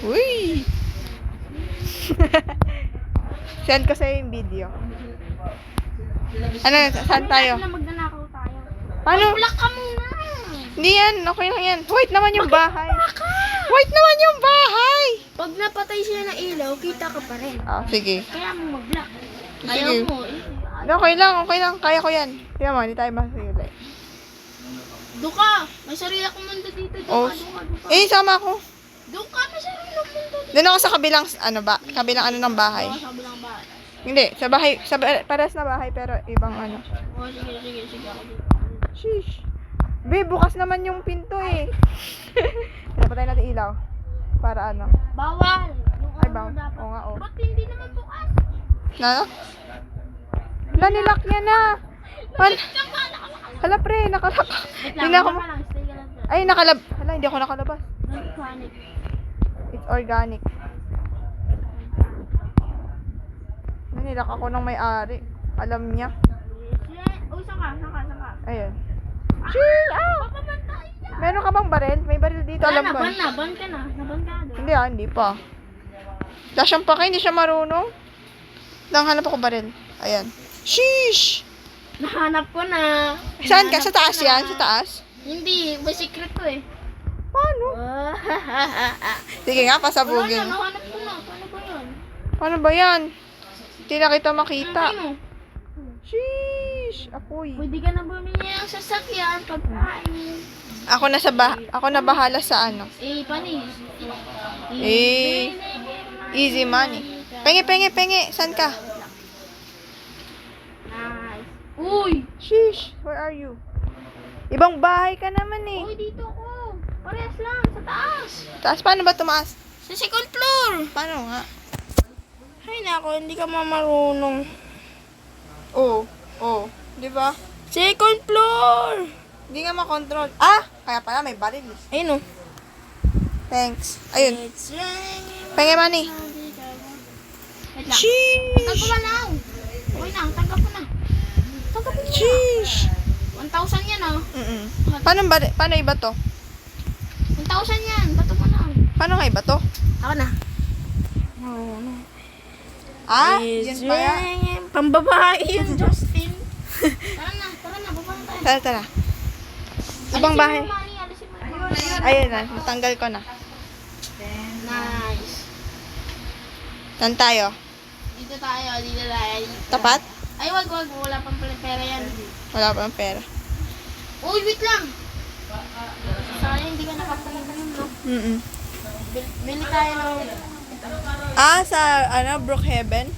Uy! Send ko sa'yo yung video. Ano, saan tayo? Magnanakaw tayo. Paano? Block ka muna. Hindi yan, okay lang yan. White naman yung bahay. White naman yung bahay! Pag napatay sila ng ilaw, kita ka pa rin. Ah, sige. Kaya mo mag-block. Sige. Ayaw mo. Okay lang. Kaya ko yan. Tingnan mo, hindi tayo masayulay. Doon ka. May sarili akong mundo dito. Oh. Doon ka. Sama ako. Doon ka. May sarili akong mundo dito. Doon ako sa kabilang ng bahay. Oo, sabi lang ba? Hindi, sa bahay, pares na bahay, pero ibang ano. Oo, sige. Ako dito. Sheesh. Be, bukas naman yung pinto eh. Pinapatay natin ilaw. Para ano. Bawal. Yung Ay, ano bawal. dapat. Oo nga, oo. Ba't hindi naman bukas? Na? Hala, nilak niya na. Hala, pre, nakalak. Hindi na ako. Stay ka lang dyan. Ay, hala, hindi ako nakalabas. Don't panic. It's organic. Nilak ako ng may-ari. Alam niya. Uy, saan ka? Ayun. Chill out! Papamantay na. Meron ka bang baril? May baril dito, alam ko. Ban ka na. Naban ka na. Hindi pa. Wala siyang pake, hindi siya marunong. Lang hanap ako baril. Ayan. Sheesh! Nahanap ko na. Saan ka? Sa taas yan? Sa taas? Hindi, may secret to eh. Paano? Sige nga, pasabugin. Wala na, nahanap ko na. Paano ba yun? Paano ba yan? Hindi na kita makita. Ano? Sheesh! Apoy. Pwede ka na bumili ng sasakyan, pagkain. Ako na bahala sa ano. Panis. Easy money. Pengi. Saan ka? Nice. Uy! Sheesh! Where are you? Ibang bahay ka naman eh. Uy, dito ako. Parehas lang, sa taas. Taas, paano ba tumaas? Sa second floor. Paano nga? Ay nako, hindi ka mamarunong. Oo. Di ba? Second floor. Hindi nga makontrol. Ah! Kaya pala may baril. Ayun o. Thanks. Ayun. It's raining. Pengi money. Wait lang. Sheesh! Tanggap ko na. Okay na, tanggap ko na. Tanggap ko na. Sheesh! 1,000 yan oh. Paano iba to? 1,000 yan. Bato mo na. Paano nga iba to? Ako na. Ah? Yan pa yan. Pambabae yun, Justin. Tara na, baba na tayo. Tara. Ibang bahay. Alisin mo, Mani. Ayun na, natanggal ko na. Nice. Saan tayo? Dito tayo. Tapat? Ay, wag. Wala pang pera yan. Wala pa ng pera. Uy, wait lang. Sayang, hindi ka nakapalimutan, no? Bili tayo ng... Ah, sa Brookhaven?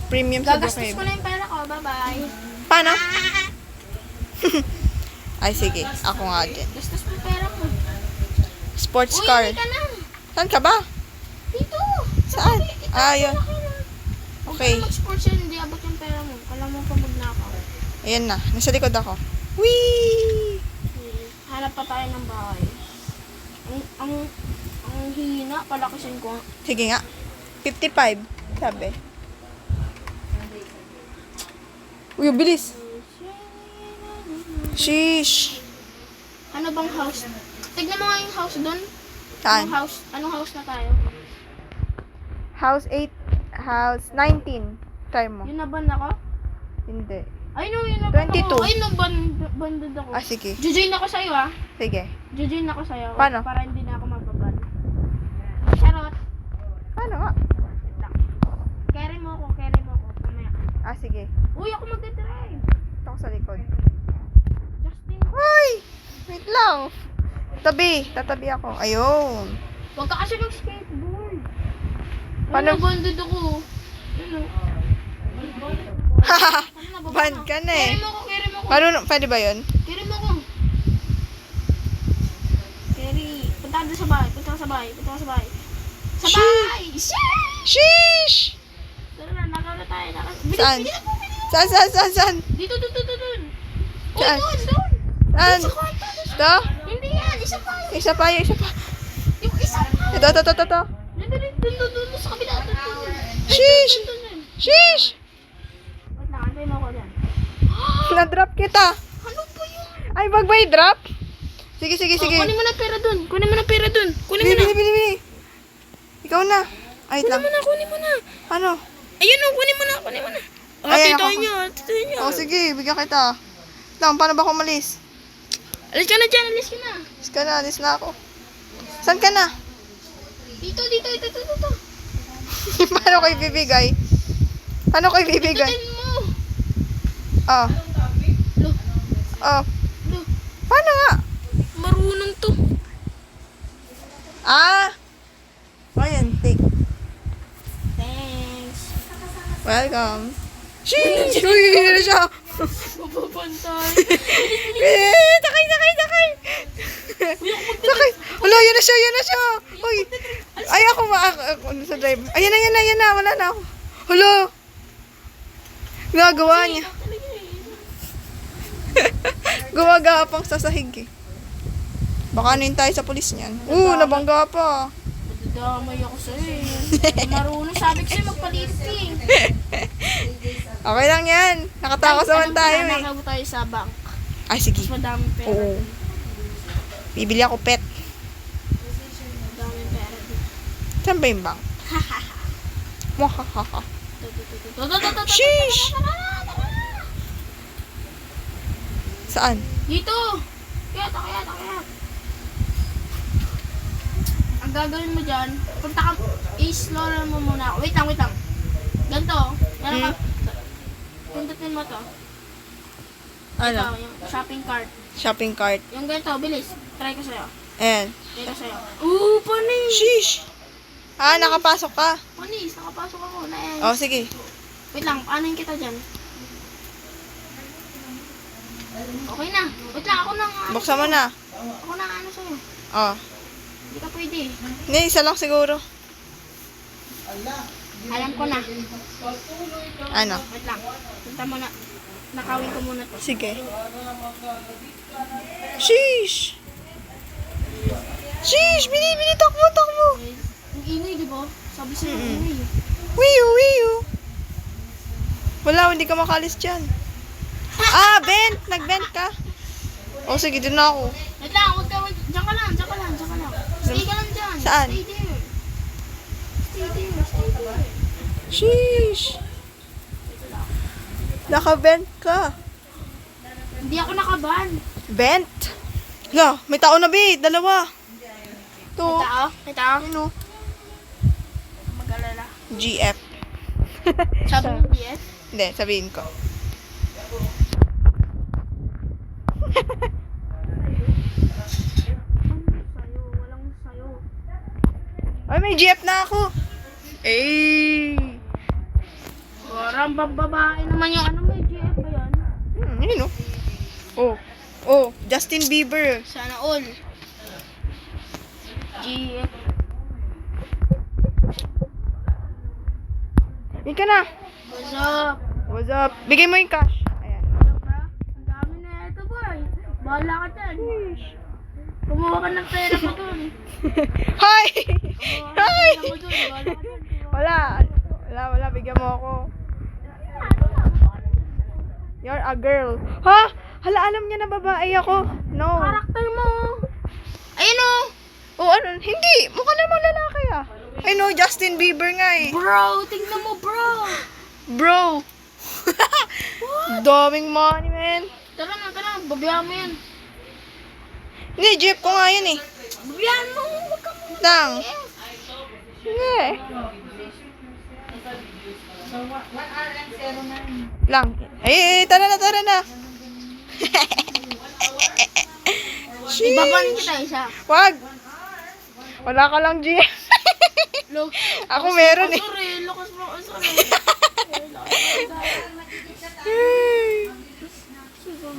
Premium sa Gagastos ko Brookhaven. na yung pera ko. Bye-bye. Paano? Ay, sige. Ako nga din. Gastos mo yung pera mo. Sports Uy, car. hindi ka na. Saan ka ba? Dito. Saan? Ah, yun. Okay. Kung mag-sports yan, hindi abot yung pera mo. Kala mo pa magnakaw. Ayan na. Nasa likod ako. Whee! Hanap pa tayo ng bahay. Ang hina, palakasin ko. Sige nga. 55. Sabi. Uy, bilis. Sheesh. Ano bang house? Tignan mo nga yung house doon. Saan? Anong house na tayo? House 8. House 19. Try mo. Yun na ban ako? Hindi. Ay no, yun na ban 22. ako. Ay no, banded ako. Ah, sige. Jojoin ako sa'yo ah. Sige. Jojoin ako sa'yo. Paano? Para hindi na ako mababan. Charot. Paano nga? Wait lang. Carry mo ako. Mamaya. Ah, sige. Uy, ako magdadrive. Ito ako sa likod. Justin. Ay! Wait lang. Tatabi ako. Ayun. Huwag ka kasi mag-skateboard. Paano? Ano, banded ako. Ano? Band ka na eh. Carry mo ako. Pwede ba yun? Carry mo ako. Carry. Punta ka sa bahay. Sa bahay. Sheesh! Tara na, nakaw na tayo. Saan? Saan? Dito. Uy, Saan? doon. Saan? Sa kwarto. Ito? Hindi yan, isa pa. Isa pa. Yung isa pa. Ito. Doon, sa kabila. Doon. Sheesh! Doon. Sheesh! Wait lang, antayin mo ako dyan. Na-drop kita. Ano ba yun? Ay, wag ba i-drop? Sige. Oh, kunin mo na pera dun. Kunin mo na. Bili. Ikaw na. Ay, lang. Kunin mo na. Ano? Ayun o, kunin mo na. Ayan, Tito ako. nyo. Oh, sige, bigyan kita. Lang, paano ba ako umalis? Alis ka na dyan, alis ka na. Alis na ako. Saan ka na? Dito. Paano ko ibibigay? Tututin mo. Oh. Lo, Oh. lo. Paano nga? Marunong to. Ayan, take. Thanks. Welcome. Sheesh! Uy, yun na siya. Mapapantay. Sakay. Sakay. Wala, yun na siya. Uy. Ay, ako sa drive. Ayan na. Wala na ako. Hala. Gagawa niya. Gumagapang sa sahig eh. Baka ano yun tayo sa pulis niyan. Nabangga pa. Damay ako sa'yo eh. Marunong, sabi ko sa'yo magpaliting. Okay lang yan. Nakatakas naman tayo eh. Nakakago tayo sa bank. Ay, sige. Mas madaming pera. Oo. Bibili ako pet. Madaming pera. Saan ba yung bank? Mwahahaha. Sheesh! Saan? Dito! Kaya. Ang gagawin mo dyan, punta ka, i-slow mo muna. Wait lang. Ganito. Meron ka, pindutin mo to. Ito, Ano? yung shopping cart. Shopping cart. Yung ganito, bilis. Try ko sa'yo. Ayan. Panis! Sheesh! Nakapasok ka. Panis, nakapasok ako. Oh, sige. Wait lang, paanahin kita dyan. Okay na. Wait lang, ako na nga. Buksan mo na. Ako na ano sa'yo. Oh. Hindi ka pwede. Hindi, isa lang siguro. Alam ko na. Ano? Wait lang. Punta mo na. Nakawin ko muna to. Sige. Sheesh! Bili! Takbo! Ang ingay, di ba? Sabi sa'yo, ang ingay. Wiyo! Wala, hindi ka makalis dyan. Bent! Nag-bent ka? Oh, sige, dun na ako. Wait lang, huwag ka. Diyan ka lang. Stay ka lang dyan. Saan? Stay there. Sheesh! Naka-bent ka. Hindi ako nakaban. Bent? La, may tao na, be. Dalawa. Ito. May tao? Ano? Mag-alala. GF. Sabi mo yes? Hindi, sabihin ko. Walang sayo. Ay, may GF na ako. Parang babae naman yung ano mo, GF ba yan? Yun Oh, Justin Bieber. Sana all. GF. Yun ka na. What's up? Bigay mo yung cash. Ayan. Ang dami na ito, boy. Bahala ka dyan. Kumuha ka ng pera mo dun. Hi! Hi! Kumuha ka ng pera mo dun. Bahala ka dyan. Wala. Bigyan mo ako. You're a girl. Ha? Hala, alam niya na babae ako. No. Karakter mo. Ayun o. Oh, ano? Hindi. Mukha namang lalaki ah. I know, Justin Bieber nga eh. Bro, tingnan mo, bro. Bro. Daming money, man. Tara na. Babiyahan mo yan. Hindi, jeep ko nga yun eh. Babiyahan mo. Huwag ka muna. Lang. Sige. Lang. Tara na. Ibabanin kita isa. Wag. Wala ka lang, G. Ako meron eh. Lakas mo.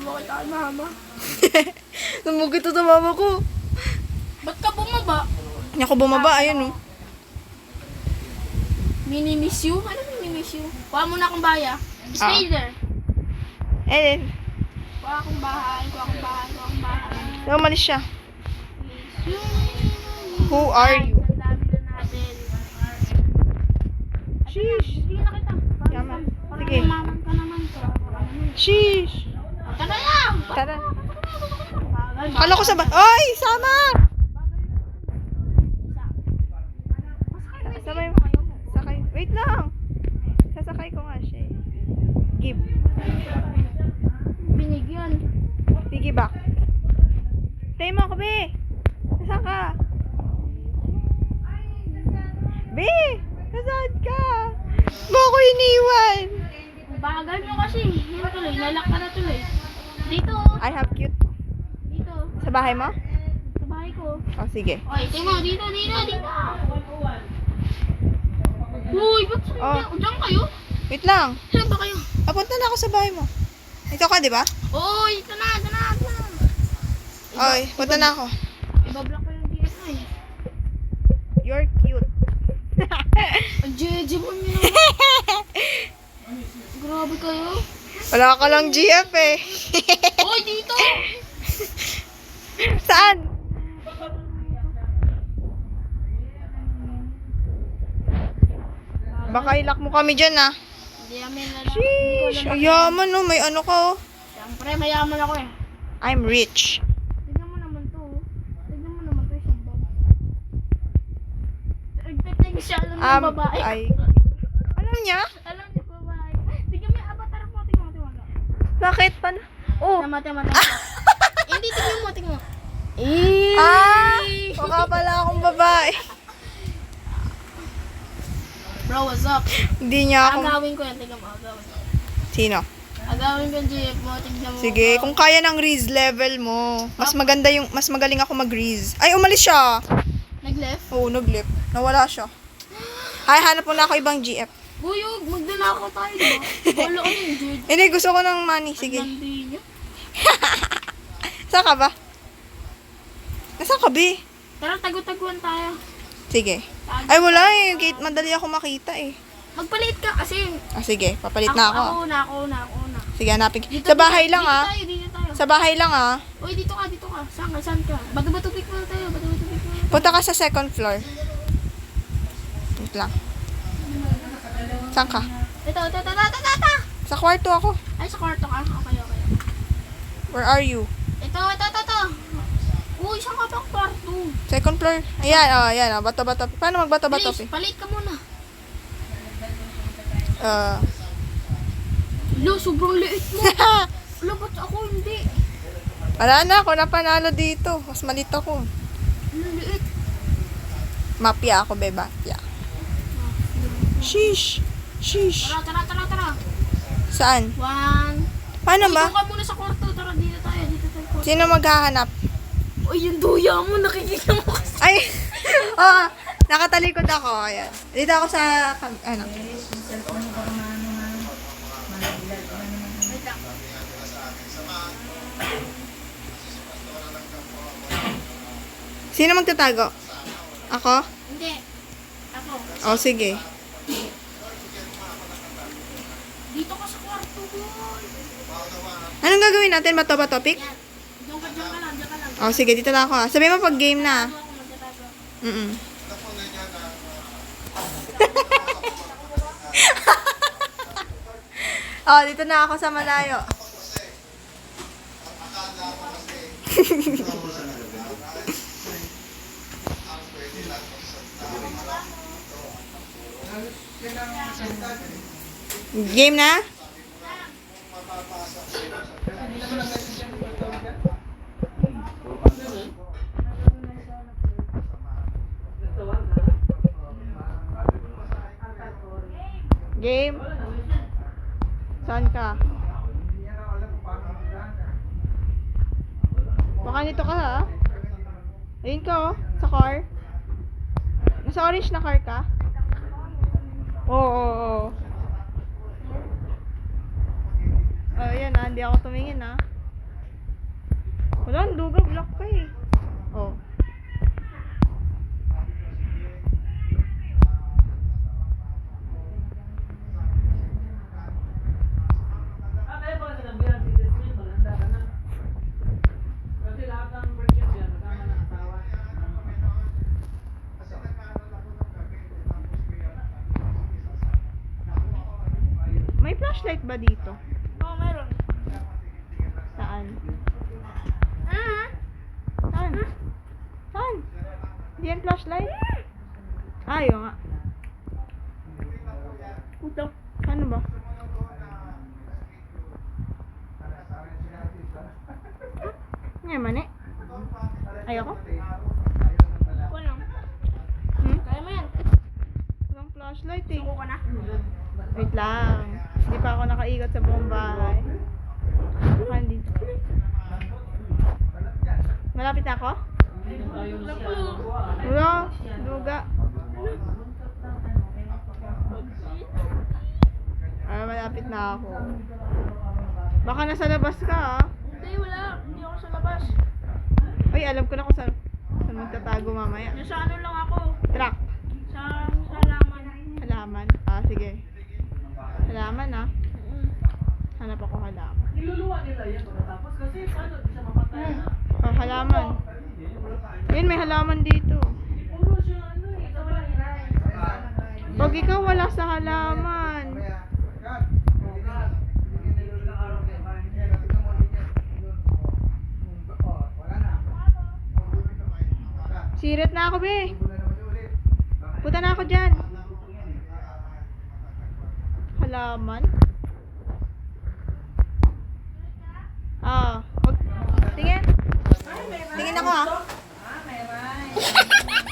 Bakit tayo, mama? Namugit ito sa mama ko. Ba't ka bumaba? Hindi ako bumaba, ayun oh. Mini-miss you? Ano mini-miss you? Kuha mo na akong baya. Stay there. Kuha akong bahay. Umalis siya. Who are you? Ang dami na natin. Sheesh. Sige na kita. Yaman. Parang Sige. umaman ka naman. Sheesh. Tara lang! Tara. Kala ko sa Ay, sama! eh. Dito. I have cute. Dito. Sa bahay mo? Sa bahay ko. Oh, sige. Oy, tingnan mo. Dito. Uy, ba't Oh. Diyan kayo? Wait lang. Saan ba kayo? Papunta na ako sa bahay mo. Ito ka, di ba? Oo, ito na. Oy, punta na ako. Ibablock ko yung DS mo eh. You're cute. Ang jeje mo nyo naman. Grabe kayo. Wala ka lang GF eh. Oy, dito! Saan? Baka ilak mo kami dyan ah. Hindi namin alam. Sheesh, yaman no, may ano ka oh. Siyempre, mayaman ako eh. I'm rich. Tignan mo naman to. Isang bag. Nagtitig siya, alam ng babae. Alam niya? Alam niya babae. Tignan mo yung avatar mo. Tignan mo. Bakit pa na? Oh. Tama. Hindi, tignan mo. Baka pala akong babae. Bro, what's up? Hindi niya ako. Agawin ko yan. Tignan mo, agawin ko. Sino? Agawin ko yung GF mo. Tignan mo. Sige, kung kaya ng Riz level mo. Mas magaling ako mag-Riz. Ay, umalis siya. Nag-left? Oo, nag-lip. Nawala siya. Ay, hanap mo na ako ibang GF. Buyog, magdanakaw tayo, diba? Wala ka yung Jude. Hindi, gusto ko ng money. Sige. Nandun niya. Saan ka ba? Nasaan ka, B? Tara, tago-taguan tayo. Sige. Ay, wala eh. Gate, madali ako makita eh. Magpalit ka kasi. Sige, papalit na ako. Ako una. Sige, hanapin. Sa bahay lang ah. Dito tayo. Sa bahay lang ah. Uy, dito ka. Saan ka? Bato-bato-pik muna tayo. Punta ka sa second floor. Wait lang. Saan ka? Ito. Sa kwarto ako. Ay, sa kwarto ka. Okay. Where are you? Ito. Uy, saan ka bang kwarto? Second floor. Ayan, ayan. Bato-bato. Paano magbato-bato? Please, palit ka muna. Lo, sobrang liit mo. Lo, ba't ako hindi? Wala na ako napanalo dito. Mas malit ako. Liit. Mapia ako, beba. Yeah. Sheesh. Tara. Saan? One. Paano Uy, ba? doon ka muna sa kwarto. Tara, dito tayo. Sino maghahanap? Uy, yung duya mo. Nakikita mo kasi. Ay! Nakatalikod ako. Ayan. Dito ako sa... Ano? Sino magtatago? Ako? Hindi. Ako. Oh, sige. Dito ka sa kwarto, boy. Anong gagawin natin? Bato-topic? Yan. Diyan ka lang. Oh, sige. Dito na ako. Sabi mo pag game na. Ako magtatago. Oh, dito na ako sa malayo. Game na? Game? Saan ka? Baka nito ka ha? Ayun ka oh, sa car. Nasa orange na car ka? Oo. Oh, yan ah, hindi ako tumingin ah. Wala, ang duga, block ka eh. Oh. May flashlight ba dito? Oo, meron. Saan? Saan? Hindi yan flashlight? Ayaw nga. Ito. Ano ba? Ngayon mani? Ayoko? Ako lang. Kaya mo yan. Walang flashlight eh. Suko ka na. Wait lang. Hindi pa ako nakaikot sa buong bahay. Malapit na ako? Wala. Duga. Malapit na ako. Baka nasa labas ka, ah. Hindi, wala. Hindi ako sa labas. Ay, alam ko na kung saan magtatago mamaya. Nasa ano lang ako. Truck. Sa halaman. Halaman. Ah, sige. Halaman, ah. Hanap ako halaman. Niluluwa nila yan pagkatapos kasi paano di siya mapatay na? Oh, halaman. Yun, may halaman dito. Puro siya ano eh, sa bahay. Pag ikaw wala sa halaman. Sirit na ako, be. Punta na ako dyan. Halaman. Ah, tingin. Tingin ako, ha.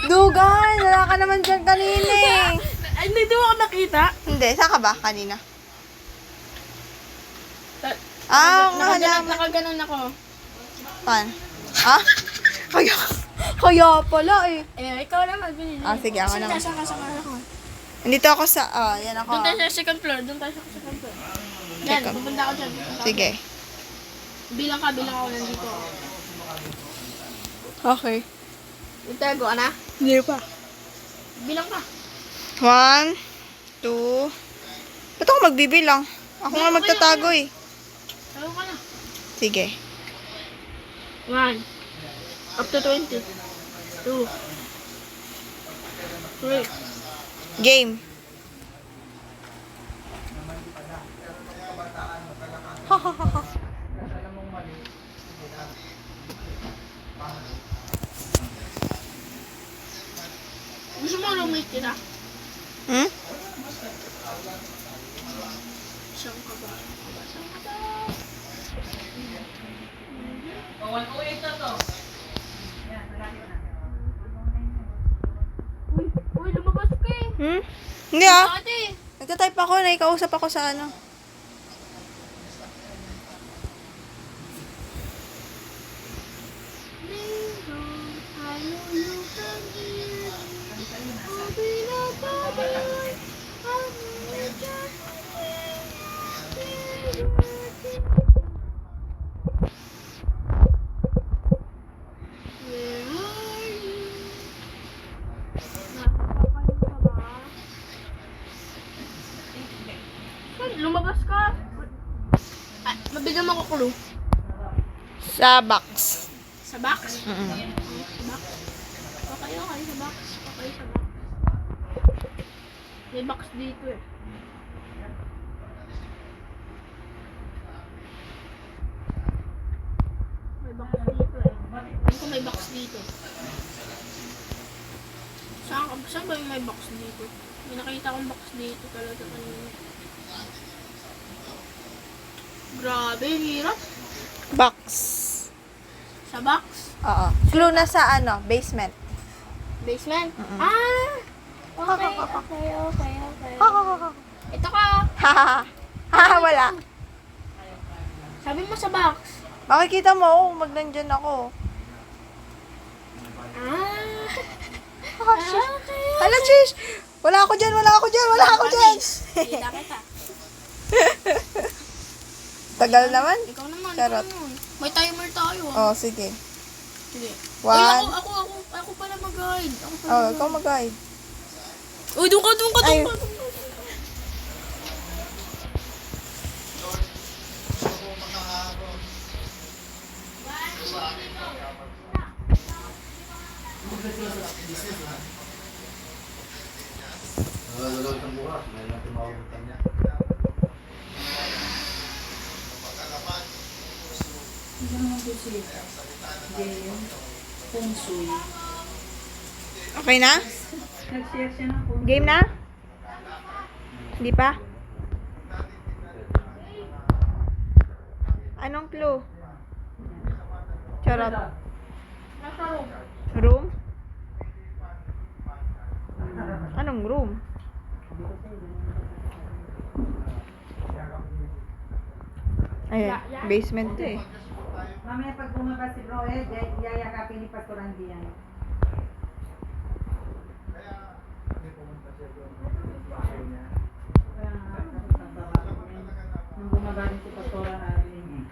Dugan, wala ka naman dyan kanina eh. Ay, hindi mo ako nakita. Hindi, saan ka ba kanina? Ah, halaman. Nakaganon ako. Pan? Ah? Kaya pala eh. Eh, ikaw naman, binili. Ah, sige, ako naman. Nasa kasama ako. Nandito ako sa, yan ako. Doon tayo sa second floor. Doon tayo sa second floor. Yan, Second. pupunta ako dyan. Pupunta ako. Sige. Bilang ako nandito. Okay. Itago ka na? Hindi pa. Bilang ka. 1, 2. Ba't ako magbibilang? Ako nga magtatago eh. Tago ka na. Sige. 1. Up to 20. 2. 3. Game. Gusto mo roommate kita? Hmm? Saan ka ba? Saan ka ba? Oh, 108 na to. Uy, lumabas ka eh. Hmm? Hindi ah. Ate. Nagtatype ako, naikausap ako sa ano. Lumabas ka. Ah, mabigyan mo ko clue. Sa box. Sa box? Mm-mm. Sa box. Okay, sa box. Okay, sa box. May box dito eh. May box dito eh. Alam ko may box dito. Saan ba yung may box dito? May nakita akong box dito talaga kanina. Grabe, hirap. Box. Sa box? Oo. Clue na sa ano, basement. Basement? Mm-mm. Ah! Okay. Ito ka. Haha, wala. Sabi mo sa box. Makikita mo, magnandyan ako. Ah! Okay. Hala, Chish! Wala ako dyan. Kita kita. Tagal naman. Ikaw naman. Charot. Ikaw naman. May timer tayo. Ah. Oh, sige. Sige. 1. Uy, ako pala mag-guide. Oh, ikaw mag-guide. Uy, doon ka. Ay. Okay na? Game na? Hindi pa? Anong clue? Charot. Nasa room. Room? Anong room? Ayan, basement to eh. Mamaya pag bumaba si Bro Ed, yayakapin ni Pastor Andy yan. Kaya nga, nung bumaba rin si Pastor Andy.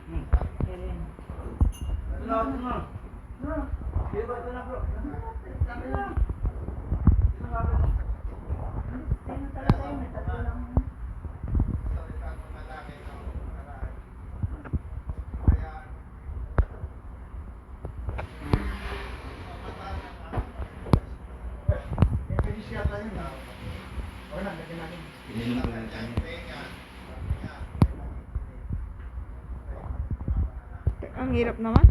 Kailan? Ininom ko lang kanya. Ang hirap naman.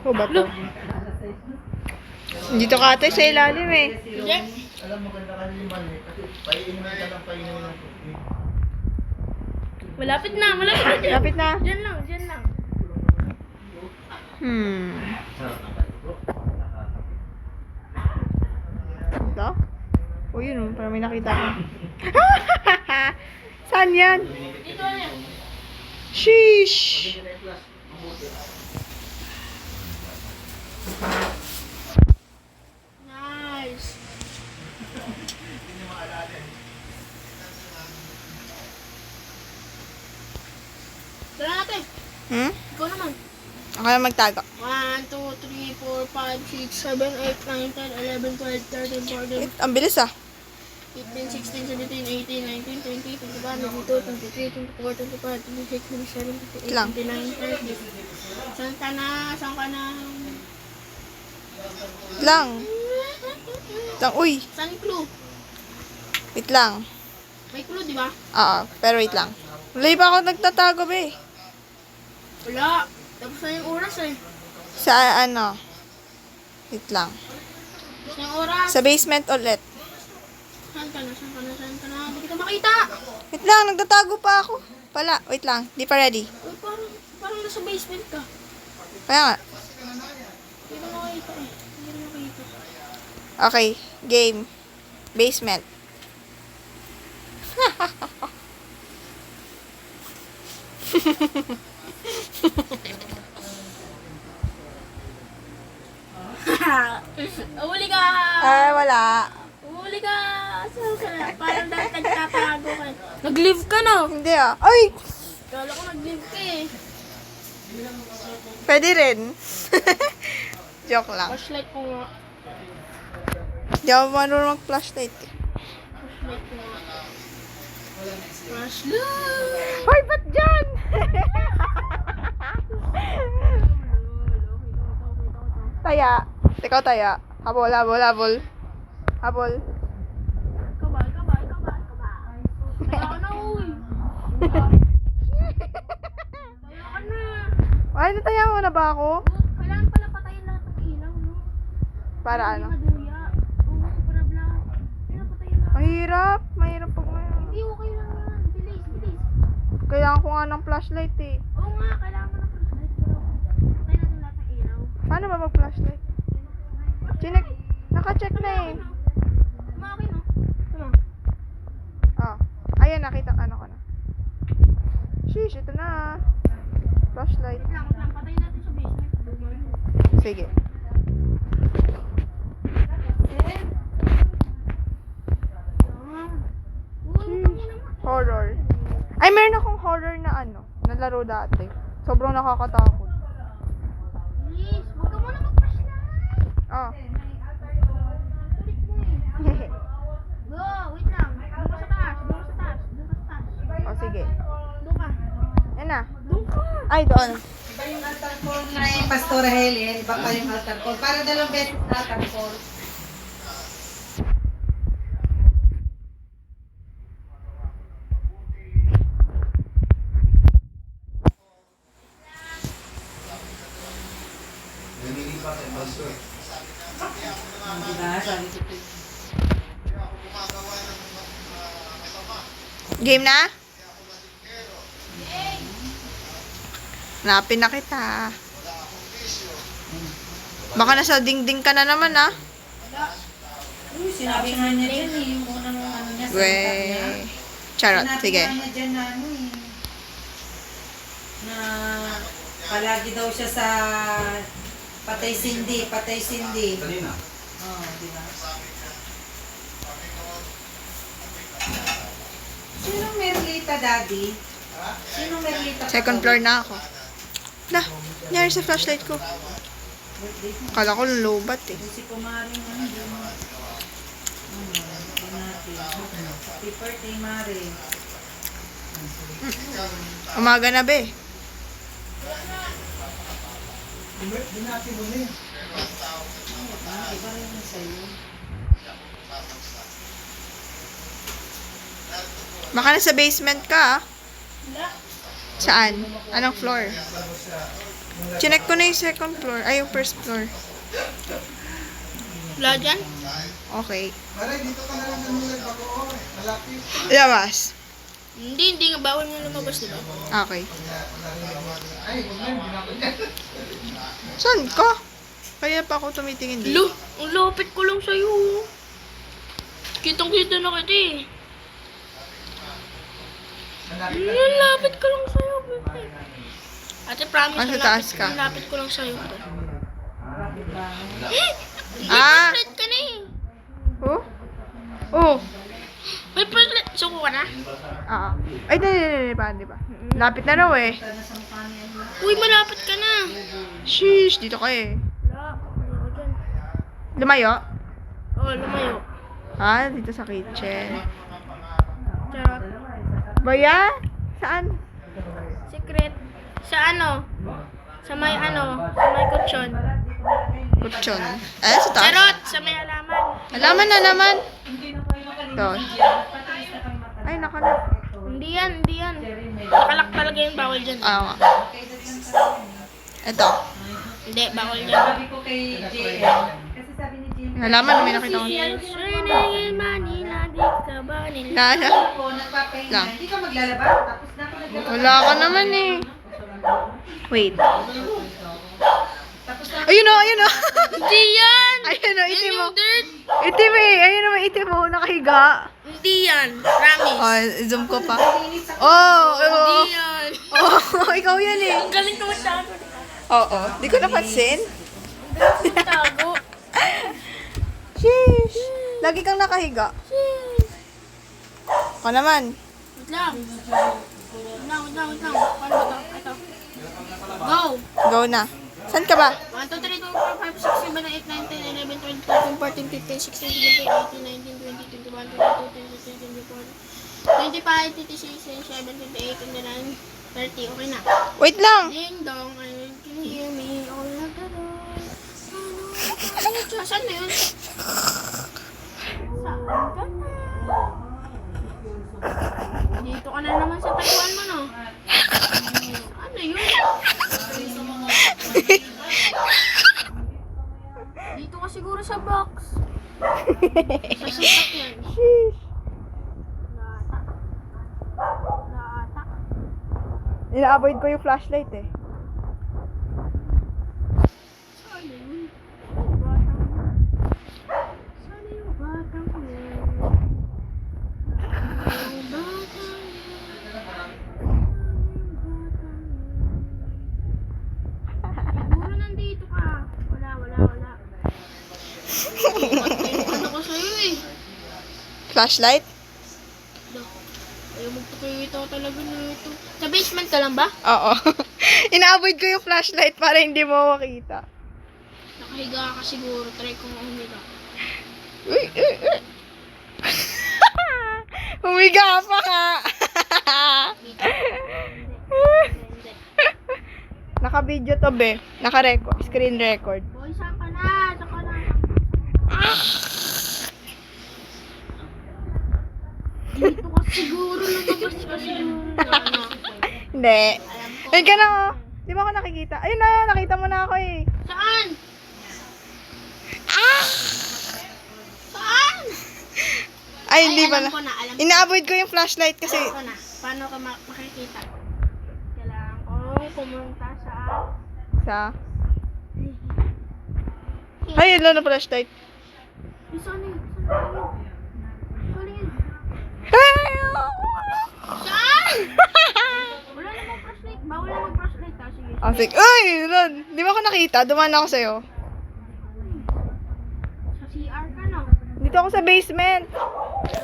Oh, bato. Dito ka ate sa ilalim eh. Hindi. Alam mo, ganda ka liman eh. Kasi paiinumin ka lang, paiinumin ng tubig. Malapit na, malapit na dyan. Lapit na. Dyan lang, dyan lang. Ito? Oh, yun oh. Parang may nakita ko. Saan yan? Dito na yan. Sheesh! Nice. Tara natin. Hmm? Ikaw naman. Ako na magtago. 1, 2, 3, 4, 5, 6, 7, 8, 9, 10, 11, 12, 13, 14, Ang bilis ah. 15, 16, 17, 18, 19, 20, 21, 22, 23, 24, 25, 26, 27, 28, Lang. 29, 30. Saan ka na? Saan ka na? Lang. Lang. Uy. Saan clue? Wait lang. May clue, di ba? Oo. Pero wait lang. Wala pa ako nagtatago be. Wala. Tapos na yung oras eh. Sa ano? Wait lang. Tapos na yung oras. Sa basement ulit. Saan ka na? Saan ka na? Saan ka na? Hindi kita makita. Wait lang. Nagtatago pa ako. Pala. Wait lang. Di pa ready. Uy, parang nasa basement ka. Kaya nga. Hindi ko nakita eh. Hindi ko nakita. Okay. Game. Basement. Huli ka! Ay, wala. Huli ka! Saan ka na? Parang dahil nagtatago ka. Nag-leave ka no? Hindi ah. Ay! Kala ko nag-leave ka eh. Pwede rin. Joke lang. Flashlight ko nga. Di ako marunong mag-flashlight eh. Flashlight ko nga. Flashlight! Hoy, ba't dyan? Taya. Ikaw taya. Habol, habol, habol. Habol. Ikaw ba? Ikaw ba? Ikaw ba? Ikaw ba? Kaya ka na uy! Kaya ka na! Ay, nataya mo na ba ako? Kailangan pala patayin lahat ng ilaw, no? Para ano? Hindi maduya. Oo, para black. Kailangan patayin lahat. Mahirap. Mahirap pag may... Hindi, okay lang yan. Bilis, bilis. Kailangan ko nga ng flashlight eh. Oo nga, kailangan mo ng flashlight. Pero patayin natin lahat ng ilaw. Paano ba mag-flashlight? Chinek. Naka-check na eh. Tumakin, no? Tuma. Oh. Ayan, nakita ano ko na. Sheesh, ito na. Flashlight. Wait lang. Patayin natin sa basement. Sige. Uy, huwag ka muna ma- Horror. Ay, meron akong horror na ano. Nalaro dati. Sobrang nakakatakot. Please, huwag ka muna mag-flashlight. Oh. Kulit mo eh. Go, wait lang. Doon ka sa taas. Doon ka sa taas. Doon ka sa taas. Oh, sige. Doon ka. Yan na. Doon ka. Ay, doon. Iba yung altar call na yung Pastor Helen, iba pa yung altar call. Para dalawang beses altar call. Nalilipat ang baso eh. Diba? Sabi ko, Game na? Hanapin na kita. Baka nasa dingding ka na naman ah. uy, sinabi nga niya dyan eh, yung unang ano niya, Wey. Charot, Sinabi sige. nga niya dyan na ano eh. Palagi daw siya sa Patay Cindy. Kanina. Oh, di ba? Sinong Merlita, Daddy? Sinong Merlita? Second floor na ako. Na, nangyari sa flashlight ko. Birthday mo. Kala ko lobat eh. Si Kumaring ano, di mo. Hindi natin. Happy birthday, Mare. Umaga na be. Binati mo na yun. Iba rin yung sa'yo. Baka nasa basement ka ah. Saan? Anong floor? Chinek ko na yung second floor. Ay, yung first floor. Wala dyan? Okay. Mare, dito ka na lang nanulag ako. Malapit. Labas. Hindi nga bawal mo lumabas, di ba? Okay. Ay, huwag na, hindi na ako yan. Saan ka? Kaya pa ako tumitingin dito. Ang lapit ko lang sa'yo. Kitang-kita na kita eh. Malapit ka. Ang lapit ko lang sa'yo, bebe. Ate, promise, Nasa ang taas ka. ang lapit ko lang sa'yo. Ah! Bracelet ka na eh. Oh? Oh! May bracelet. Suko ka na? Ah. Ay, di ba? Lapit na raw eh. Uy, malapit ka na. Sheesh, dito ka eh. Wala. Wala ka dyan. Lumayo? Oo, lumayo. Ah, dito sa kitchen. Charot. Baya? Saan? Secret. Sa ano? Sa may ano? Sa may kutsyon. Kutsyon. Eh, sa taas. Charot! Sa may halaman. Alaman na naman. Ito. Ay, naka na. Hindi yan. Nakalak talaga yun. Bawal dyan. Ah, nga. Ito. Hindi, bawal dyan. Sabi ko kay JM. Kasi sabi ni JM. Alaman, may nakita ko. Training in Manila, di ka ba nila? Nala. Ako, nagpapahinga. Lang. Hindi ka maglalaba. Tapos na ako naglalaba. Wala ka naman eh. Wait. Tapos na Ayun o, ayun o. Hindi yan! Ayun o, Yan itim mo. yung dirt. Itim eh. Ayun o, itim mo. Nakahiga. Hindi yan. Promise. Oh, zoom ko pa. Oh, Hindi oh. yan. Oh, ikaw yan eh. Ang galing ko magtago. Oo. Di ko napansin. Tago. Sheesh. Lagi kang nakahiga. Ako naman. Wait lang. Wait lang. Paano ba ito? Ito. Go! Go na. Saan ka ba? 1, 2, 3, 4, 5, 6, 7, 8, 9, 10, 11, 12, 13, 14, 15, 16, 17, 18, 19, 20, 21, 22, 23, 24, 25, 26, 27, 28, 29, 30. Okay na. Wait lang. Ding dong, I can hear me all of the doors. Ano siya? Saan na yun? Saan ka na? Dito ka na naman sa tagpuan mo, no? Ano yun? Dito ka siguro sa box. Sa sukat yan. Laata. Ina-avoid ko yung flashlight eh. Saan yun? Batang. Saan yung batang yun? Yung batang yun. Siguro nandito ka. Wala. Ano ko sa'yo eh. Flashlight? Ayaw magpakita talaga na ito. Sa basement ka lang ba? Oo. Ina-avoid ko yung flashlight para hindi mo makita. Nakahiga ka siguro. Try kong humiga. Uy. Humiga pa ka. Hindi. Naka-video to be. Naka-record. Screen record. Boy, saan ka na? Saan ka na? Dito ka siguro. Lumabas ka siguro. Ano? Hindi. Alam ko. Ayun ka na oh. Di ba ako nakikita? Ayun na, nakita mo na ako eh. Saan? Saan? Ay, hindi alam pala. ko na. Alam ko. Ina-avoid ko yung flashlight kasi... Alam ko na. Paano ka makikita? Kailangan ko pumunta sa... Sa... Ay, yun lang na flashlight. Saan yun? Saan yun? Ay! Saan? Wala namang flashlight. Bawal na mag-flashlight ha. Sige. Ah, sige. Uy! Ron! Di ba ako nakita? Dumaan ako sa'yo. Sa CR ka na. Dito ako sa basement.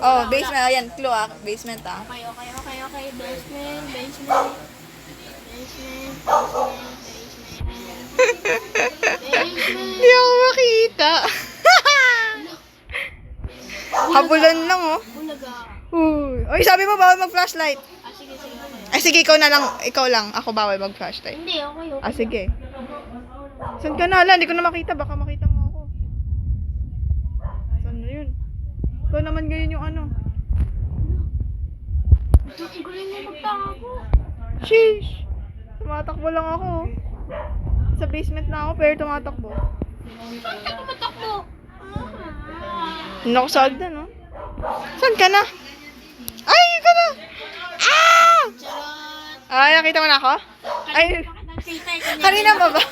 Oh, basement. Ayan, clue ah. Basement ah. Okay. Basement. Basement. Hindi ako makita. Habulan lang oh. Ulaga. Uy, sabi mo bawal mag-flashlight. Ah, sige. Okay. Ay, sige, ikaw na lang. Ikaw lang. Ako bawal mag-flashlight. Hindi, okay. Ah, sige. Saan ka na? Ala, hindi ko na makita. Baka makita mo ako. Saan na yun? Ikaw naman ngayon yung ano. Ang galing mo magtago. Sheesh! Tumatakbo lang ako. Sa basement na ako, pero tumatakbo. Saan ka tumatakbo? Nakusag na, no? Saan ka na? Ay, yun ka na! Ah! Charot. Ay, nakita mo na ako? Ay, kanina pa ba?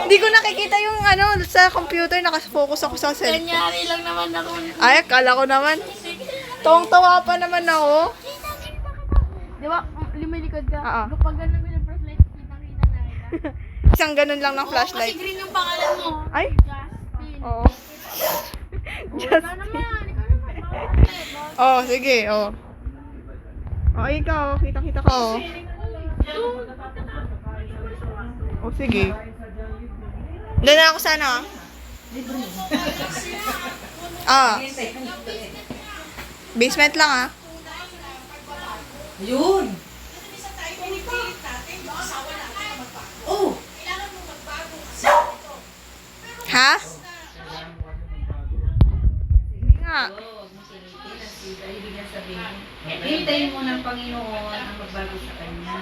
Hindi ko nakikita yung ano, sa computer, nakafocus ako sa cellphone. Kanyari lang naman ako. Ay, akala ko naman. Tawang-tawa pa naman ako. Di ba, lumilikod ka? Oo. Kapag ganun ko yung flashlight, kita na kita. Isang ganun lang ng Kasi flashlight. green yung pangalan mo. Ay? Justin. Oo. Ikaw naman. Oh, sige, oh. Oh, ikaw, kita-kita ka, oh. Oh, sige. Doon na ako sana, ah. Basement lang, ah. Yun! Oh! Ha? Hindi nga. Hintayin mo ng Panginoon ang magbago sa kanya.